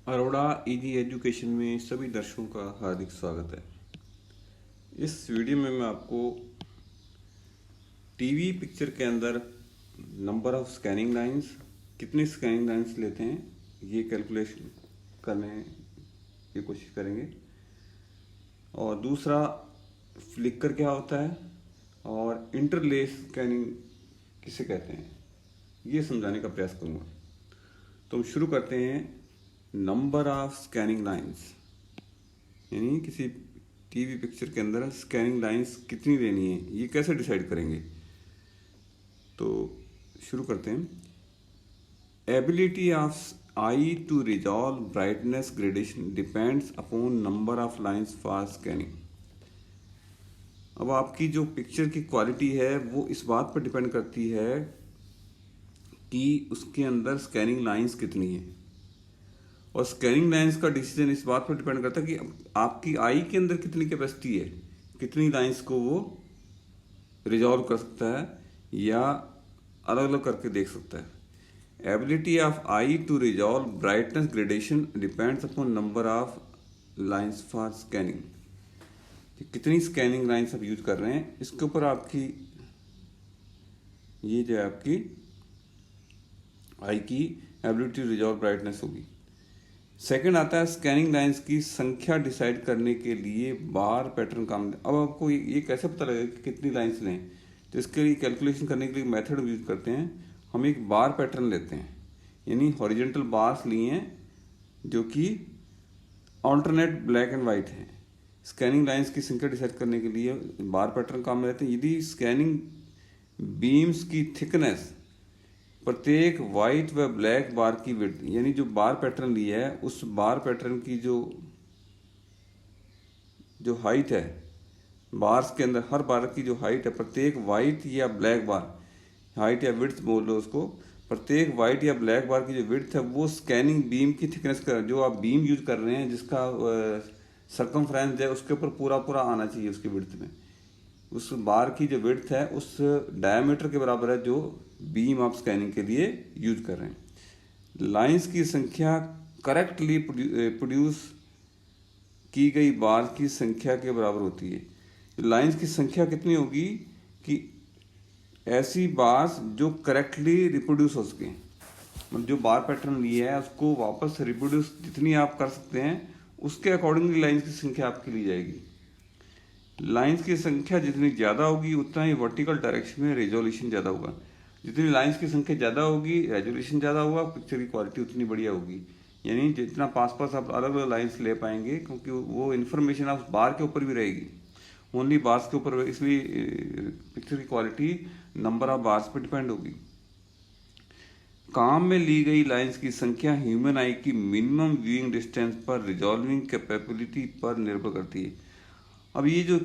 Arora easy education में सभी दर्शकों का हार्दिक स्वागत है। इस वीडियो में मैं आपको टीवी पिक्चर के अंदर नंबर ऑफ स्कैनिंग लाइंस, कितनी स्कैनिंग लाइंस लेते हैं, ये कैलकुलेशन करने की कोशिश करेंगे। और दूसरा, फ्लिकर क्या होता है और इंटरलेस स्कैनिंग किसे कहते हैं, ये समझाने का प्रयास करूँगा। तो हम शुरू करते हैं। नंबर ऑफ स्कैनिंग लाइंस यानी किसी टीवी पिक्चर के अंदर स्कैनिंग लाइंस कितनी लेनी है, ये कैसे डिसाइड करेंगे। तो शुरू करते हैं। Ability of eye to resolve brightness gradation depends upon number of lines for scanning. अब आपकी जो पिक्चर की क्वालिटी है वो इस बात पर डिपेंड करती है कि उसके अंदर स्कैनिंग लाइंस कितनी है। और स्कैनिंग लाइंस का डिसीजन इस बात पर डिपेंड करता है कि आपकी आई के अंदर कितनी कैपेसिटी है, कितनी लाइंस को वो रिजॉल्व कर सकता है या अलग अलग करके देख सकता है। Ability of eye to resolve brightness gradation depends upon number of lines for scanning. कितनी स्कैनिंग लाइंस आप यूज कर रहे हैं, इसके ऊपर आपकी ये जो है आपकी आई की एबिलिटी टू रिजॉल्व ब्राइटनेस होगी। सेकंड आता है स्कैनिंग लाइंस की संख्या डिसाइड करने के लिए बार पैटर्न काम। अब आपको ये कैसे पता लगेगा कि कितनी लाइंस लें, तो इसके लिए कैलकुलेशन करने के लिए मेथड यूज करते हैं। हम एक बार पैटर्न लेते हैं, यानी हॉरिजेंटल बार्स लिए हैं जो कि ऑल्टरनेट ब्लैक एंड वाइट हैं। स्कैनिंग लाइंस की संख्या डिसाइड करने के लिए बार पैटर्न काम में रहते हैं। यदि स्कैनिंग बीम्स की थिकनेस प्रत्येक वाइट व ब्लैक बार की विड्थ, यानी जो बार पैटर्न लिया है उस बार पैटर्न की जो हाइट है, बार्स के अंदर हर बार की जो हाइट है, प्रत्येक वाइट या ब्लैक बार, हाइट या विड्थ बोल लो उसको, प्रत्येक वाइट या ब्लैक बार की जो विड्थ है वो स्कैनिंग बीम की थिकनेस का, जो आप बीम यूज कर रहे हैं जिसका सरकमफ्रेंस है उसके ऊपर पूरा पूरा आना चाहिए उसकी विड्थ में। उस बार की जो विड्थ है उस डायमीटर के बराबर है जो बीम आप स्कैनिंग के लिए यूज कर रहे हैं। लाइंस की संख्या करेक्टली प्रोड्यूस की गई बार की संख्या के बराबर होती है। लाइंस की संख्या कितनी होगी कि ऐसी बार्स जो करेक्टली रिप्रोड्यूस हो सके, मतलब जो बार पैटर्न लिया है उसको वापस रिप्रोड्यूस जितनी आप कर सकते हैं उसके अकॉर्डिंगली लाइंस की संख्या आपकी ली जाएगी। लाइंस की संख्या जितनी ज़्यादा होगी उतना ही वर्टिकल डायरेक्शन में रेजोल्यूशन ज़्यादा होगा। जितनी लाइंस की संख्या ज़्यादा होगी रेजोल्यूशन ज़्यादा होगा, पिक्चर की क्वालिटी उतनी बढ़िया होगी। यानी जितना पास पास आप अलग अलग लाइंस ले पाएंगे क्योंकि वो इन्फॉर्मेशन आप बार के ऊपर भी रहेगी, ओनली बार्स के ऊपर, इसलिए पिक्चर की क्वालिटी नंबर ऑफ बार्स पर डिपेंड होगी। काम में ली गई लाइंस की संख्या ह्यूमन आई की मिनिमम व्यूइंग डिस्टेंस पर रिजॉल्विंग कैपेबिलिटी पर निर्भर करती है। अब ये जो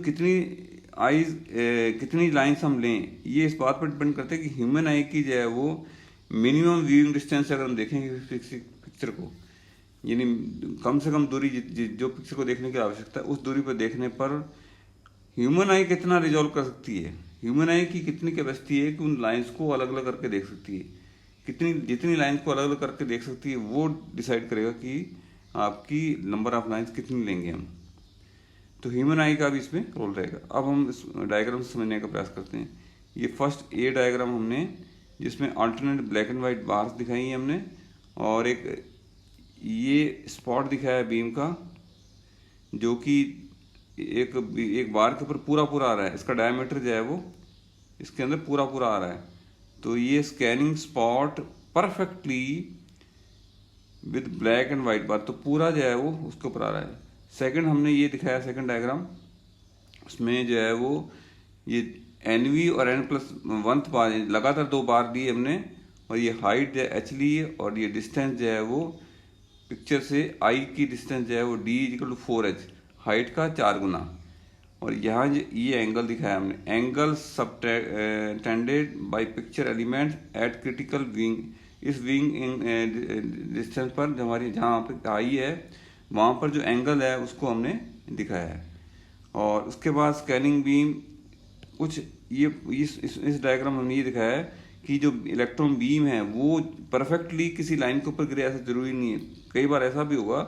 कितनी लाइंस हम लें ये इस बात पर डिपेंड करते हैं कि ह्यूमन आई की जो है वो मिनिमम व्यूइंग डिस्टेंस अगर हम देखेंगे पिक्चर को, यानी कम से कम दूरी जो पिक्चर को देखने की आवश्यकता है उस दूरी पर देखने पर ह्यूमन आई कितना रिजॉल्व कर सकती है, ह्यूमन आई की कितनी कैपेसिटी है कि उन लाइंस को अलग अलग करके देख सकती है, जितनी लाइंस को अलग अलग करके देख सकती है वो डिसाइड करेगा कि आपकी नंबर ऑफ लाइंस कितनी लेंगे हम। तो ह्यूमन आई का भी इसमें रोल रहेगा। अब हम इस डायग्राम से समझने का प्रयास करते हैं। ये फर्स्ट ए डायग्राम हमने, जिसमें alternate black and white bars दिखाई हैं हमने, और एक ये स्पॉट दिखाया है बीम का जो कि एक बार के ऊपर पूरा पूरा आ रहा है, इसका डायमीटर जो है वो इसके अंदर पूरा पूरा आ रहा है। तो ये scanning spot perfectly with black and white bar, तो पूरा जो है वो उसके ऊपर आ रहा है। सेकंड हमने ये दिखाया सेकंड डायग्राम, उसमें जो है वो ये NV और N+1 बार लगातार 2 बार दी हमने, और ये हाइट जो है H ली है, और ये डिस्टेंस जो है वो पिक्चर से आई की डिस्टेंस जो है वो D = 4H, हाइट का 4 गुना। और यहाँ ये एंगल दिखाया हमने, angle subtended bye picture element eight critical wing. इस विंग डिस्टेंस पर जो हमारी जहाँ पे आई है वहाँ पर जो एंगल है उसको हमने दिखाया है। और उसके बाद स्कैनिंग बीम कुछ ये इस डायग्राम में हमने ये दिखाया है कि जो इलेक्ट्रॉन बीम है वो परफेक्टली किसी लाइन के ऊपर गिरे, ऐसा जरूरी नहीं है। कई बार ऐसा भी होगा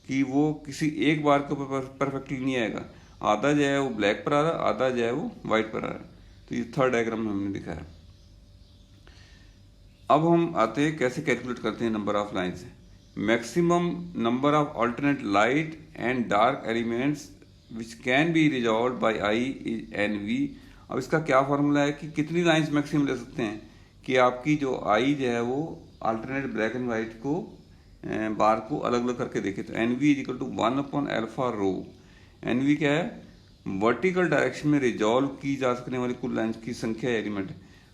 कि वो किसी एक बार के ऊपर परफेक्टली नहीं आएगा, आधा जो है वो ब्लैक पर आ रहा है, आधा जो है वो वाइट पर आ रहा है। तो ये थर्ड डायग्राम में हमने दिखाया। अब हम आते हैं कैसे कैलकुलेट करते हैं number of lines. Maximum number of alternate light and dark elements which can be resolve by eye is N V. अब इसका क्या फॉर्मूला है कि कितनी लाइन्स मैक्सिमम ले सकते हैं कि आपकी जो आई जो है वो अल्टरनेट ब्लैक एंड वाइट को बार को अलग अलग करके देखे। तो N V is equal to 1/अल्फा रो। एन वी क्या है, वर्टिकल डायरेक्शन में रिजॉल्व की जा सकने वाली कुल लाइन्स की संख्या एलिमेंट।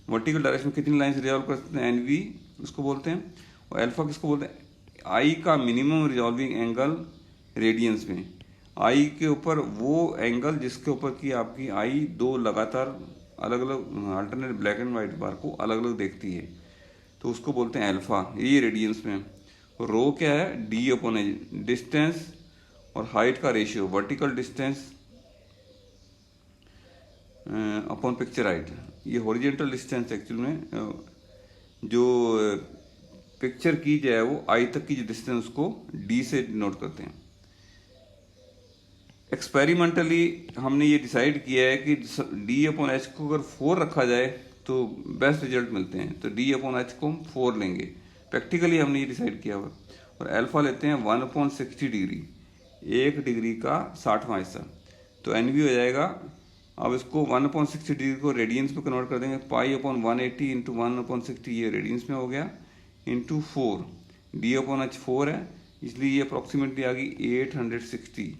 वर्टिकल डायरेक्शन में कितनी लाइन्स रिजॉल्व कर सकते हैं, एन वी उसको बोलते हैं। और अल्फा किसको बोलते हैं, आई का मिनिमम रिजॉल्विंग एंगल रेडियंस में। आई के ऊपर वो एंगल जिसके ऊपर की आपकी आई दो लगातार अलग अलग अल्टरनेट ब्लैक एंड वाइट बार को अलग अलग देखती है, तो उसको बोलते हैं अल्फा, ये रेडियंस में। रो क्या है, डी अपॉन एच, डिस्टेंस और हाइट का ratio, vertical distance upon picture height. ये हॉरिजॉन्टल डिस्टेंस एक्चुअल में जो पिक्चर की जो है वो आई तक की जो डिस्टेंस को डी से डिनोट करते हैं। एक्सपेरिमेंटली हमने ये डिसाइड किया है कि डी अपॉन एच को अगर 4 रखा जाए तो बेस्ट रिजल्ट मिलते हैं, तो डी अपॉन एच को हम 4 लेंगे। प्रैक्टिकली हमने ये डिसाइड किया हुआ। और अल्फा लेते हैं 1/60 डिग्री, 1 डिग्री का 60वां हिस्सा, तो एन वी हो जाएगा। अब इसको 1/60 डिग्री को रेडियंस में कन्वर्ट कर देंगे, पाई/180 इंटू 1/60, ये रेडियंस में हो गया, इंटू 4, डी अपॉन एच 4 है, इसलिए ये अप्रॉक्सीमेटली आ गई 860।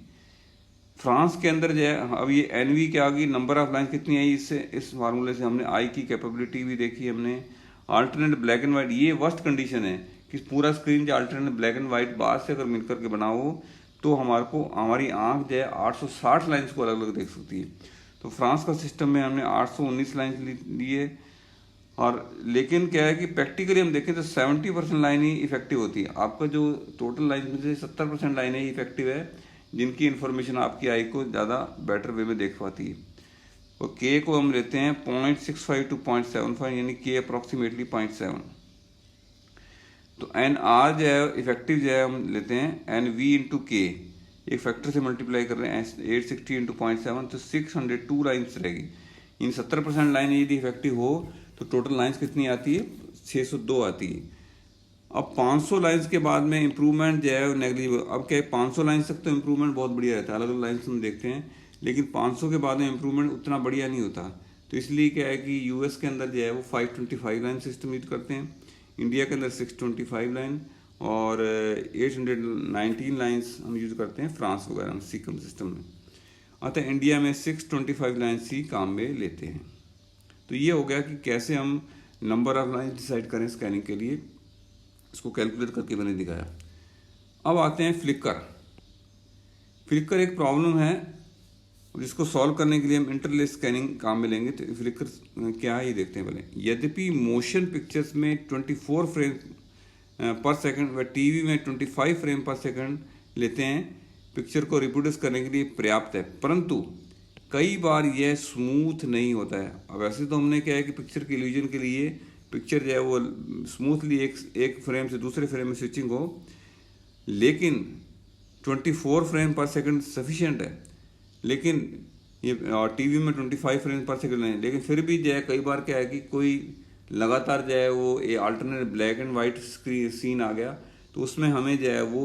फ्रांस के अंदर जो है, अब ये एन वी क्या आ गई, नंबर ऑफ लाइन कितनी आई, इससे इस फार्मूले से हमने आई की कैपेबिलिटी भी देखी हमने। अल्टरनेट ब्लैक एंड वाइट, ये वर्स्ट कंडीशन है कि पूरा स्क्रीन जो अल्टरनेट ब्लैक एंड वाइट बार से अगर मिलकर के बना हो तो हमारी आंख जो है 860 लाइन्स को अलग अलग देख सकती है। तो फ्रांस का सिस्टम में हमने 819 लाइन्स लिए। और लेकिन क्या है कि प्रैक्टिकली हम देखें तो 70% लाइन ही इफेक्टिव होती है। आपका जो टोटल लाइन में से 70% लाइनें ही इफेक्टिव है, जिनकी इन्फॉर्मेशन आपकी आई को ज़्यादा बेटर वे में देख पाती है। और के को हम लेते हैं 0.65 to 0.75, यानी के अप्रॉक्सीमेटली 0.7। तो एन आर जो है इफेक्टिव जो है हम लेते हैं एन वी इंटू के, एक फैक्टर से मल्टीप्लाई कर रहे हैं, 860 इंटू 0.7, तो 602 लाइन्स रहेगी। इन 70% लाइन यदि इफेक्टिव हो तो टोटल लाइन्स कितनी आती है, 602 आती है। अब 500 लाइन्स के बाद में इम्प्रूवमेंट जो है नेगलिजिबल। अब क्या है, 500 लाइन्स तक तो इम्प्रूवमेंट बहुत बढ़िया रहता है, अलग अलग लाइन्स हम देखते हैं, लेकिन 500 के बाद में इम्प्रूवमेंट उतना बढ़िया नहीं होता। तो इसलिए क्या है कि यूएस के अंदर जो है वो 525 लाइन सिस्टम यूज करते हैं, इंडिया के अंदर 625 लाइन, और 819 लाइन्स हम यूज करते हैं फ्रांस वगैरह में सीकम सिस्टम में। अतः इंडिया में 625 लाइन्स ही काम में लेते हैं। तो ये हो गया कि कैसे हम नंबर ऑफ लाइन डिसाइड करें स्कैनिंग के लिए, इसको कैलकुलेट करके मैंने दिखाया। अब आते हैं फ्लिकर। फ्लिकर एक प्रॉब्लम है जिसको सॉल्व करने के लिए हम इंटरलेस स्कैनिंग काम में लेंगे। तो फ्लिकर क्या है ये देखते हैं पहले। यद्यपि मोशन पिक्चर्स में 24 फ्रेम पर सेकंड व टीवी में 25 फ्रेम पर सेकंड लेते हैं पिक्चर को रिप्रोड्यूस करने के लिए पर्याप्त है, परंतु कई बार यह स्मूथ नहीं होता है। अब वैसे तो हमने क्या है कि पिक्चर के इल्यूजन के लिए पिक्चर जो है वो स्मूथली एक फ्रेम से दूसरे फ्रेम में स्विचिंग हो, लेकिन 24 फ्रेम पर सेकंड सफिशिएंट है। लेकिन ये टीवी में 25 फ्रेम पर सेकंड है, लेकिन फिर भी जो है कई बार क्या है कि कोई लगातार जो है वो ये alternate black and white screen scene आ गया, तो उसमें हमें जो है वो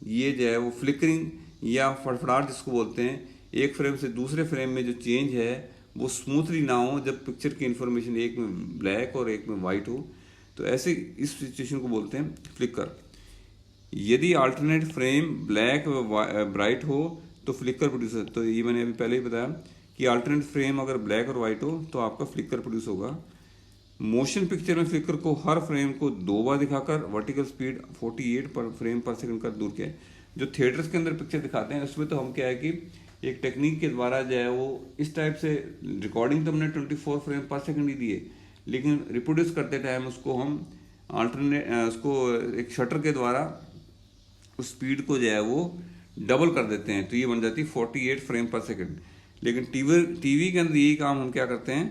ये जो है वो फ्लिकरिंग या फड़फड़ाहट जिसको बोलते हैं, एक फ्रेम से दूसरे फ्रेम में जो चेंज है वो स्मूथली ना हो जब पिक्चर की इन्फॉर्मेशन एक में ब्लैक और एक में वाइट हो। तो ऐसे इस सिचुएशन को बोलते हैं फ्लिकर। यदि अल्टरनेट फ्रेम ब्लैक व ब्राइट हो तो फ्लिकर प्रोड्यूस हो। तो ये मैंने अभी पहले ही बताया कि अल्टरनेट फ्रेम अगर ब्लैक और वाइट हो तो आपका फ्लिकर प्रोड्यूस होगा। मोशन पिक्चर में फ्लिकर को हर फ्रेम को 2 बार दिखाकर वर्टिकल स्पीड 48 पर फ्रेम पर सेकंड कर दूर किया है। जो थिएटर्स के अंदर पिक्चर दिखाते हैं उसमें तो हम क्या है कि एक टेक्निक के द्वारा जो है वो इस टाइप से रिकॉर्डिंग तो हमने 24 फ्रेम पर सेकंड ही दी है, लेकिन रिप्रोड्यूस करते टाइम उसको हम अल्टरनेट उसको एक शटर के द्वारा उस स्पीड को जो है वो डबल कर देते हैं, तो ये बन जाती है 48 फ्रेम पर सेकंड। लेकिन टीवी के अंदर यही काम हम क्या करते हैं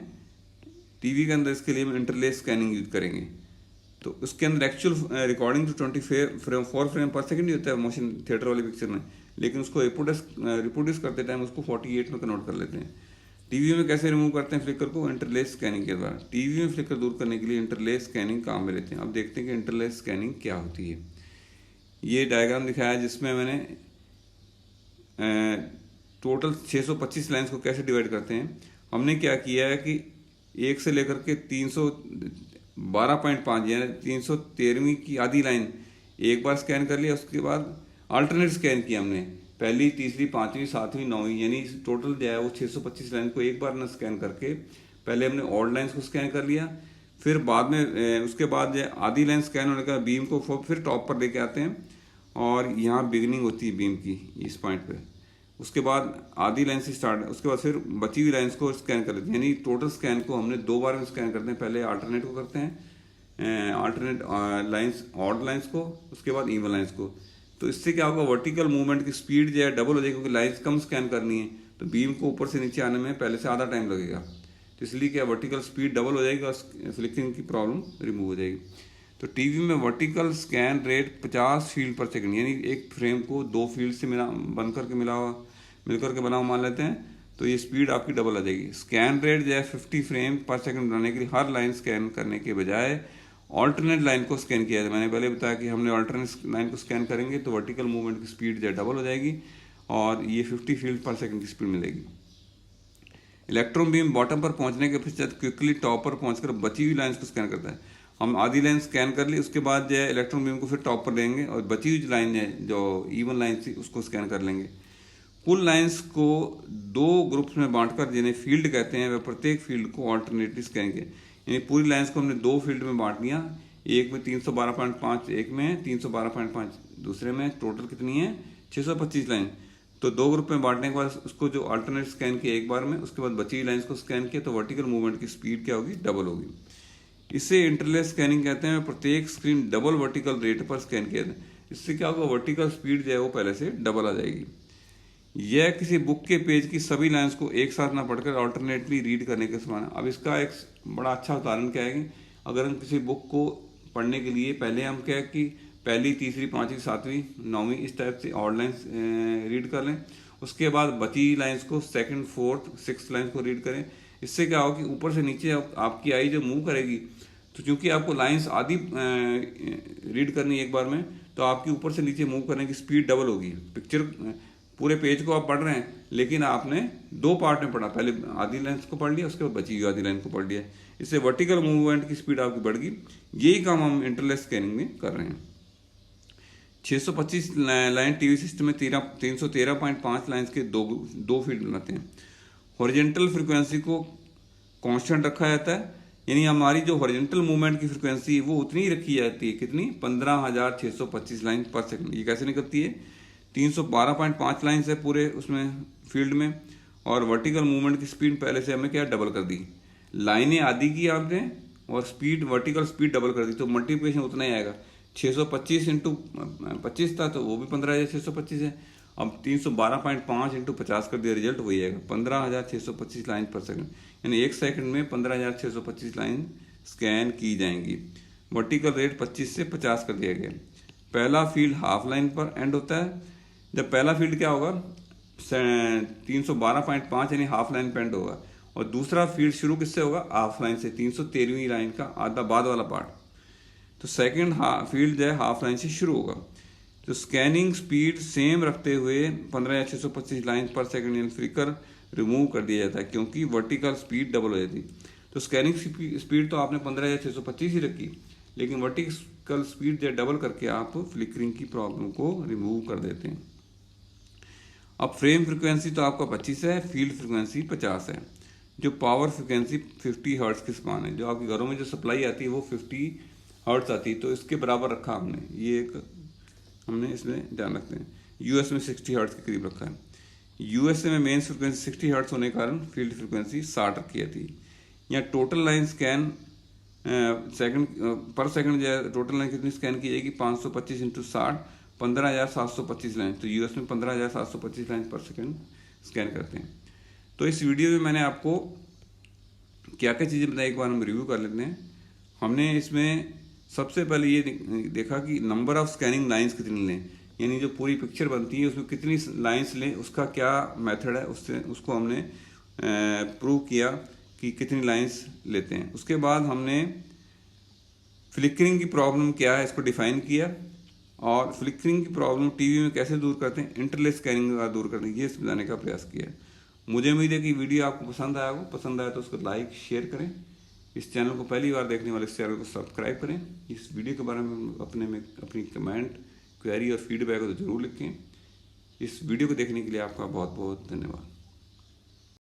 टीवी के अंदर इसके लिए हम इंटरलेस स्कैनिंग यूज करेंगे। तो उसके अंदर एक्चुअल रिकॉर्डिंग तो 24 फ्रेम पर सेकंड ही होता है मोशन थिएटर वाली पिक्चर में, लेकिन उसको रिप्रोड्यूस करते टाइम उसको 48 में कन्वर्ट कर लेते हैं। टीवी में कैसे रिमूव करते हैं फ्लिकर को? इंटरलेस स्कैनिंग के द्वारा। टीवी में फ्लिकर दूर करने के लिए इंटरलेस स्कैनिंग काम में लेते हैं। अब देखते हैं कि इंटरलेस स्कैनिंग क्या होती है। ये डायग्राम दिखाया है जिसमें मैंने टोटल 625 लाइन्स को कैसे डिवाइड करते हैं। हमने क्या किया है कि 1 से लेकर के 312.5 यानी 313वीं की आधी लाइन एक बार स्कैन कर लिया, उसके बाद अल्टरनेट स्कैन किया हमने, पहली, तीसरी, पाँचवीं, सातवीं, नौवीं, यानी टोटल जो है वो 625 लाइन को एक बार न स्कैन करके पहले हमने ऑड लाइन्स को स्कैन कर लिया, फिर बाद में उसके बाद जो आधी लाइन स्कैन होने का बीम को फिर टॉप पर लेके आते हैं और यहाँ बिगनिंग होती है बीम की इस पॉइंट पे। उसके बाद आधी लाइन से स्टार्ट, उसके बाद फिर बची हुई लाइन्स को स्कैन कर लेते हैं, यानी टोटल स्कैन को हमने 2 बार में स्कैन करते हैं। पहले अल्टरनेट को करते हैं, अल्टरनेट लाइन्स, ऑड लाइन्स को, उसके बाद इवन लाइन्स को। तो इससे क्या होगा, वर्टिकल मूवमेंट की स्पीड जो है डबल हो जाएगी, क्योंकि लाइन्स कम स्कैन करनी है तो बीम को ऊपर से नीचे आने में पहले से आधा टाइम लगेगा। तो इसलिए क्या वर्टिकल स्पीड डबल हो जाएगी और फ्लिकरिंग की प्रॉब्लम रिमूव हो जाएगी। तो टीवी में वर्टिकल स्कैन रेट 50 फील्ड पर सेकंड, यानी एक फ्रेम को 2 फील्ड से मिलकर के बना हुआ मान लेते हैं, तो ये स्पीड आपकी डबल आ जाएगी। स्कैन रेट जो है 50 फ्रेम पर सेकंड बनाने के लिए हर लाइन स्कैन करने के बजाय ऑल्टरनेट लाइन को स्कैन किया जाए। मैंने पहले बताया कि हमने ऑल्टरनेट लाइन को स्कैन करेंगे तो वर्टिकल मूवमेंट की स्पीड जो है डबल हो जाएगी और ये 50 फील्ड पर सेकंड की स्पीड मिलेगी। इलेक्ट्रॉन बीम बॉटम पर पहुंचने के पश्चात क्विकली टॉप पर पहुंचकर बची हुई लाइन्स को स्कैन करता है। हम आधी लाइन स्कैन कर ली, उसके बाद जो है इलेक्ट्रॉन बीम को फिर टॉप पर लेंगे और बची हुई लाइन है जो इवन लाइन थी उसको स्कैन कर लेंगे। कुल लाइन्स को 2 ग्रुप्स में बांटकर, जिन्हें फील्ड कहते हैं, वह प्रत्येक फील्ड को ऑल्टरनेटली स्कैन किया, यानी पूरी लाइन्स को हमने 2 फील्ड में बांट लिया, एक में 312.5 एक में, 312.5 दूसरे में। टोटल कितनी है? 625 लाइन। तो 2 ग्रुप में बांटने के बाद उसको जो अल्टरनेट स्कैन किया एक बार में, उसके बाद बची हुई लाइन्स को स्कैन किया, तो वर्टिकल मूवमेंट की स्पीड क्या होगी? डबल होगी। इसे इंटरलेस स्कैनिंग कहते हैं। प्रत्येक स्क्रीन डबल वर्टिकल रेट पर स्कैन किया जाता है। इससे क्या होगा, वर्टिकल स्पीड जो है वो पहले से डबल आ जाएगी। यह किसी बुक के पेज की सभी लाइन्स को एक साथ ना पढ़कर ऑल्टरनेटली रीड करने के समान है। अब इसका एक बड़ा अच्छा उदाहरण क्या है कि अगर हम किसी बुक को पढ़ने के लिए पहले हम क्या है कि पहली, तीसरी, पाँचवीं, सातवीं, नौवीं इस टाइप से ऑड लाइन्स रीड कर लें, उसके बाद बची लाइन्स को सेकंड, फोर्थ, सिक्स्थ लाइन्स को रीड करें। इससे क्या होगा कि ऊपर से नीचे आपकी आई जो मूव करेगी, तो चूंकि आपको लाइन्स आधी रीड करनी एक बार में, तो आपकी ऊपर से नीचे मूव करने की स्पीड डबल होगी। पिक्चर पूरे पेज को आप पढ़ रहे हैं, लेकिन आपने 2 पार्ट में पढ़ा, पहले आधी लाइन को पढ़ लिया, उसके बाद बची हुई आधी लाइन को पढ़ लिया। इससे वर्टिकल मूवमेंट की स्पीड आपकी बढ़ गई। यही काम हम इंटरलेस स्कैनिंग में कर रहे हैं। 625 लाइन टीवी सिस्टम में 313.5 लाइन्स के 2 फील्ड बनाते हैं। हॉरिजॉन्टल फ्रिक्वेंसी को कांस्टेंट रखा जाता है, यानी हमारी जो हॉरिजॉन्टल मूवमेंट की फ्रिक्वेंसी वो उतनी ही रखी जाती है। कितनी? 15,625 लाइन पर सेकंड। ये कैसे निकलती है? 312.5 लाइन्स है पूरे उसमें फील्ड में, और वर्टिकल मूवमेंट की स्पीड पहले से हमें क्या डबल कर दी, लाइनें आधी की आपने और स्पीड, वर्टिकल स्पीड डबल कर दी, तो मल्टीप्लिकेशन उतना ही आएगा। 625 इंटू 25 था तो वो भी 15,625 है। अब 312.5 इंटू 50 कर दिया, रिजल्ट वही आएगा 15,625 लाइन पर सेकंड, यानी 1 सेकंड में 15,625 लाइन स्कैन की जाएंगी। वर्टिकल रेट 25 से 50 कर दिया गया। पहला फील्ड हाफ लाइन पर एंड होता है। जब पहला फील्ड क्या होगा, 312.5 यानी हाफ लाइन पे एंड होगा, और दूसरा फील्ड शुरू किससे होगा? हाफ लाइन से, 313वीं लाइन का आधा बाद वाला पार्ट। तो सेकंड फील्ड जो है हाफ लाइन से शुरू होगा। तो स्कैनिंग स्पीड सेम रखते हुए 15,625 लाइन पर सेकंड यानी फ्लिकर रिमूव कर दिया जाता है, क्योंकि वर्टिकल स्पीड डबल हो जाती। तो स्कैनिंग स्पीड तो आपने 15,625 ही रखी, लेकिन वर्टिकल स्पीड जो डबल करके आप फ्लिकरिंग की प्रॉब्लम को रिमूव कर देते हैं। अब फ्रेम फ्रिक्वेंसी तो आपका 25 है, फील्ड फ्रिक्वेंसी 50 है। जो पावर फ्रिक्वेंसी 50 हर्ट्ज के समान है। जो आपके घरों में जो सप्लाई आती है वो 50 हर्ट्ज आती है, तो इसके बराबर रखा हमने, ये एक हमने इसमें ध्यान रखते हैं। यूएस में 60 हर्ट्ज के करीब रखा है। यूएसए में मेन फ्रिक्वेंसी 60 हर्ट्ज होने के कारण फील्ड फ्रिक्वेंसी 60 रखी जाती है। यहाँ टोटल लाइन स्कैन पर सेकंड जो है, टोटल लाइन कितनी स्कैन की जाएगी? 525 इंटू 60, 15,725 लाइन। तो यूएस में 15,725 लाइन पर सेकंड स्कैन करते हैं। तो इस वीडियो में मैंने आपको क्या क्या चीज़ें बताई, एक बार हम रिव्यू कर लेते हैं। हमने इसमें सबसे पहले ये देखा कि नंबर ऑफ स्कैनिंग लाइंस कितनी लें, यानी जो पूरी पिक्चर बनती है उसमें कितनी लाइंस लें, उसका क्या मेथड है, उसको हमने प्रूव किया कि कितनी लाइंस लेते हैं। उसके बाद हमने फ्लिकरिंग की प्रॉब्लम क्या है इसको डिफाइन किया, और फ्लिकरिंग की प्रॉब्लम टीवी में कैसे दूर करते हैं, इंटरलेस स्कैनिंग का दूर करते हैं, ये समझाने का प्रयास किया। मुझे उम्मीद है कि वीडियो आपको पसंद आया होगा। पसंद आया तो उसको लाइक शेयर करें। इस चैनल को पहली बार देखने वाले इस चैनल को सब्सक्राइब करें। इस वीडियो के बारे में अपनी कमेंट, क्वेरी और फीडबैक तो ज़रूर लिखें। इस वीडियो को देखने के लिए आपका बहुत बहुत धन्यवाद।